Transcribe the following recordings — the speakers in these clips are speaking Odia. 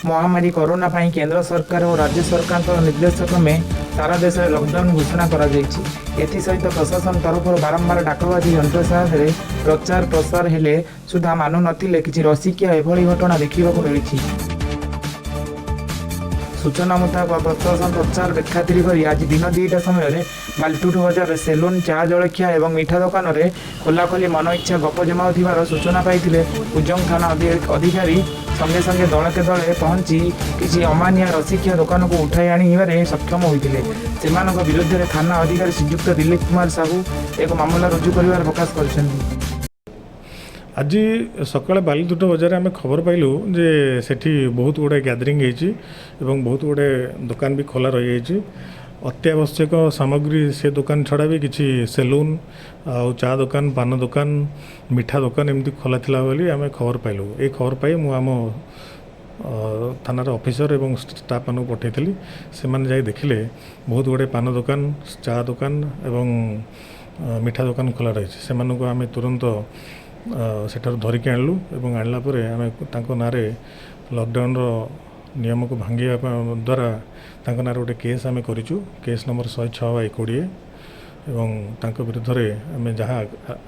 महामारी कोरोना ପାଇଁ केंद्र सरकार और राज्य सरकार निर्देश क्रमे सारा देश में लॉकडाउन घोषणा करा जायछि। एथि सहित प्रशासन तरफ बारंबार डाकबाजी यंत्र सहायता प्रचार प्रसार हेले सुधा मानु नथिले किछि रसिकिया एभଳି घटना देखिबाकू मिलिछि। सूचना मुताबक प्रशासन प्रचार बेखातिर कर आज दिन 2टा समय बालटुट बजार सेलून चा जलखिया और मीठा दुकान में खोलाखोली मन इच्छा गप जमाउथिबार सूचना पाइथिले उजंग थाना अधिकारी संगे संगे दलके दले पहुंची किसी अमानिया रसिकिया दुकान को उठाई आने सक्षम होते विरुद्ध में थाना अधिकारी श्रीजुक्त दिलीप कुमार साहू एक मामला रुजु कर प्रकाश कर। आज सकाଳେ ବାଲିଦୁଟ ବଜାରରେ ଆମେ ଖବର ପାଇଲୁ ଯେ ସେଠି ବହୁତ ଗୁଡ଼ାଏ ଗ୍ୟାଦରିଂ ହେଇଛି ଏବଂ ବହୁତ ଗୁଡ଼ାଏ ଦୋକାନ ବି ଖୋଲା ରହିଯାଇଛି। ଅତ୍ୟାବଶ୍ୟକ ସାମଗ୍ରୀ ସେ ଦୋକାନ ଛଡ଼ା ବି କିଛି ସେଲୁନ୍ ଆଉ ଚା ଦୋକାନ ପାନ ଦୋକାନ ମିଠା ଦୋକାନ ଏମିତି ଖୋଲା ଥିଲା ବୋଲି ଆମେ ଖବର ପାଇଲୁ। এই ଖବର ପାଇ ମୁଁ ଆମ ଥାନାର ଅଫିସର ଏବଂ ଷ୍ଟାଫମାନଙ୍କୁ ପଠାଇଥିଲି। ସେମାନେ ଯାଇ ଦେଖିଲେ ବହୁତ ଗୁଡ଼ାଏ ପାନ ଦୋକାନ ଚା ଦୋକାନ ଏବଂ ମିଠା ଦୋକାନ ଖୋଲା ରହିଛି। ସେମାନଙ୍କୁ ଆମେ ତୁରନ୍ତ ସେଠାରୁ ଧରିକି ଆଣିଲୁ ଏବଂ ଆଣିଲା ପରେ ଆମେ ତାଙ୍କ ନାଁରେ ଲକଡାଉନର ନିୟମକୁ ଭାଙ୍ଗିବା ଦ୍ୱାରା ତାଙ୍କ ନାଁରେ ଗୋଟେ କେସ୍ ଆମେ କରିଛୁ। କେସ୍ ନମ୍ବର 106/20 ଏବଂ ତାଙ୍କ ବିରୁଦ୍ଧରେ ଆମେ ଯାହା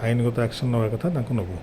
ଆଇନଗତ ଆକ୍ସନ୍ ନେବା କଥା ତାଙ୍କୁ ନେବୁ।